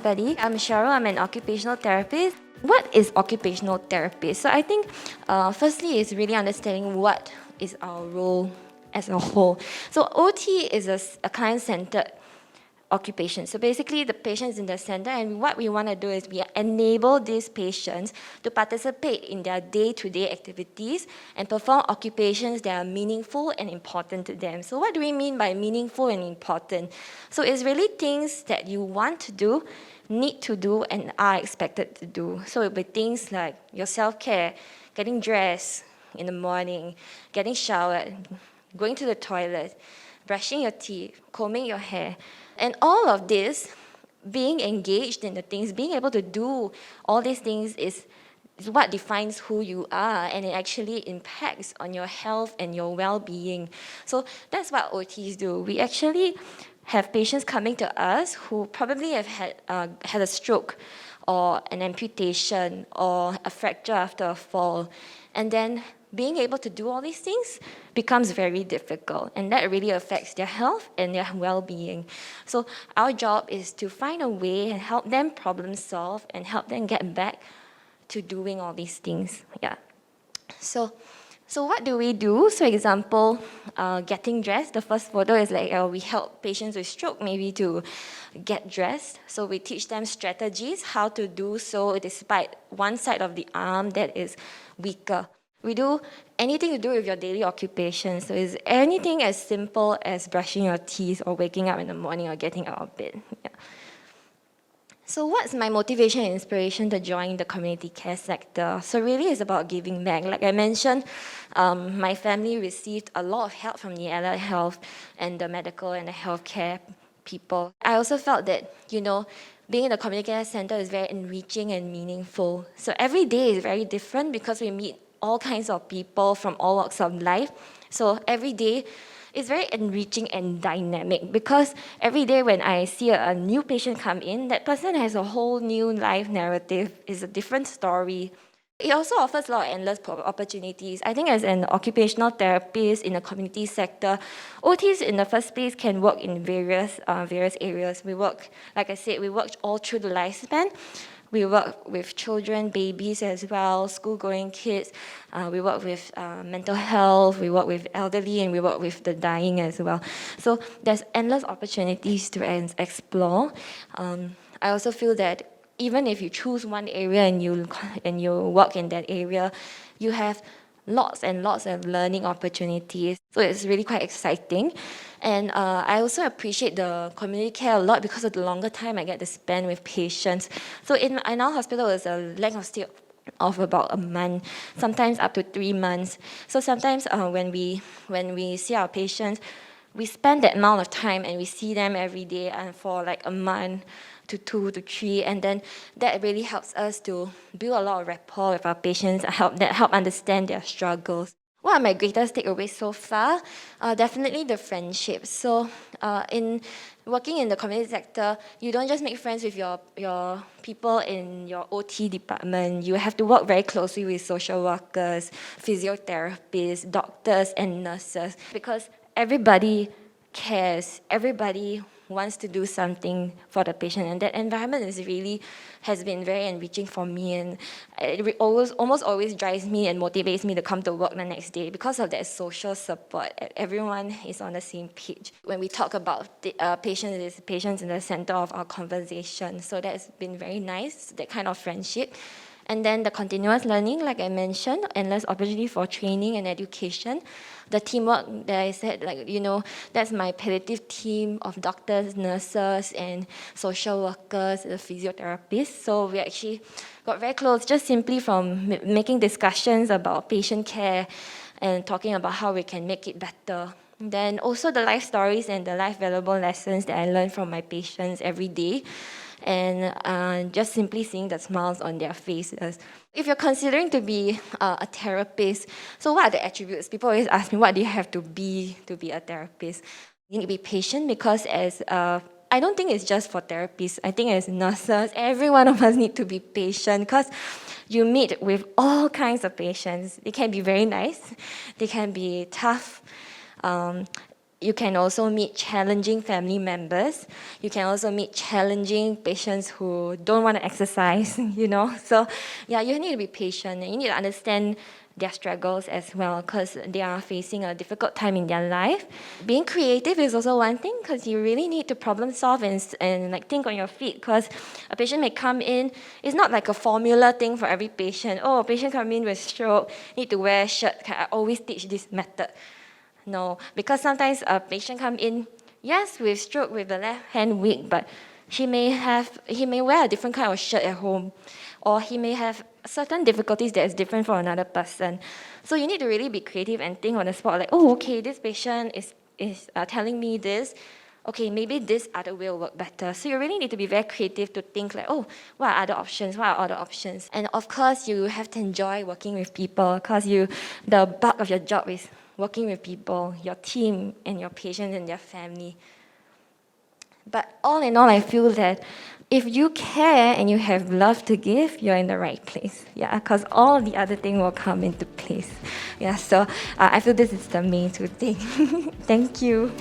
everybody. I'm Cheryl. I'm an occupational therapist. What is occupational therapist? So I think firstly is really understanding what is our role as a whole. So OT is a client-centered occupation. So basically the patient is in the center, and what we want to do is we enable these patients to participate in their day-to-day activities and perform occupations that are meaningful and important to them. So what do we mean by meaningful and important? So it's really things that you want to do, need to do, and are expected to do. So it'll be things like your self-care, getting dressed in the morning, getting showered, going to the toilet, brushing your teeth, combing your hair. And all of this, being engaged in the things, being able to do all these things is what defines who you are, and it actually impacts on your health and your well-being. So that's what OTs do. We actually have patients coming to us who probably have had a stroke or an amputation or a fracture after a fall, and then being able to do all these things becomes very difficult, and that really affects their health and their well-being. So our job is to find a way and help them problem solve and help them get back to doing all these things. Yeah. So what do we do? So example, getting dressed. The first photo is like we help patients with stroke maybe to get dressed. So we teach them strategies, how to do so despite one side of the arm that is weaker. We do anything to do with your daily occupation. So it's anything as simple as brushing your teeth or waking up in the morning or getting out of bed. Yeah. So what's my motivation and inspiration to join the community care sector? So really it's about giving back. Like I mentioned, my family received a lot of help from the allied health and the medical and the healthcare people. I also felt that, being in the community care center is very enriching and meaningful. So every day is very different because we meet all kinds of people from all walks of life. So every day is very enriching and dynamic because every day when I see a new patient come in, that person has a whole new life narrative, is a different story. It also offers a lot of endless opportunities. I think as an occupational therapist in the community sector, OTs in the first place can work in various areas. We work, like I said, we work all through the lifespan. We work with children, babies as well, school-going kids. We work with mental health, we work with elderly, and we work with the dying as well. So there's endless opportunities to explore. I also feel that even if you choose one area and you work in that area, you have lots and lots of learning opportunities. So it's really quite exciting. And I also appreciate the community care a lot because of the longer time I get to spend with patients. So in our hospital, it's a length of stay of about a month, sometimes up to 3 months. So sometimes when we see our patients, we spend that amount of time and we see them every day and for like a month to 2 to 3, and then that really helps us to build a lot of rapport with our patients, help understand their struggles. What are my greatest takeaways so far? Definitely the friendships. So in working in the community sector, you don't just make friends with your people in your OT department. You have to work very closely with social workers, physiotherapists, doctors, and nurses, because everybody cares. Everybody wants to do something for the patient, and that environment has been very enriching for me, and it almost always drives me and motivates me to come to work the next day because of that social support. Everyone is on the same page. When we talk about the patients in the center of our conversation, so that's been very nice, that kind of friendship. And then the continuous learning, like I mentioned, endless opportunity for training and education. The teamwork that I said, that's my palliative team of doctors, nurses, and social workers, the physiotherapists. So we actually got very close just simply from making discussions about patient care and talking about how we can make it better. Then also the life stories and the life valuable lessons that I learn from my patients every day, and just simply seeing the smiles on their faces. If you're considering to be a therapist, so what are the attributes? People always ask me, what do you have to be a therapist? You need to be patient because I don't think it's just for therapists. I think as nurses, every one of us need to be patient because you meet with all kinds of patients. They can be very nice, they can be tough, You can also meet challenging family members. You can also meet challenging patients who don't want to exercise, So yeah, you need to be patient and you need to understand their struggles as well because they are facing a difficult time in their life. Being creative is also one thing because you really need to problem solve and like think on your feet because a patient may come in, it's not like a formula thing for every patient. Oh, a patient come in with stroke, need to wear a shirt. I always teach this method. No, because sometimes a patient come in, yes, with stroke with the left hand weak, but he may wear a different kind of shirt at home, or he may have certain difficulties that is different from another person. So you need to really be creative and think on the spot, like, oh, okay, this patient is telling me this. Okay, maybe this other way will work better. So you really need to be very creative to think like, oh, what are other options? What are other options? And of course, you have to enjoy working with people because the bulk of your job is working with people, your team, and your patients and their family. But all in all, I feel that if you care and you have love to give, you're in the right place. Yeah, because all the other things will come into place. Yeah, so I feel this is the main two things. Thank you.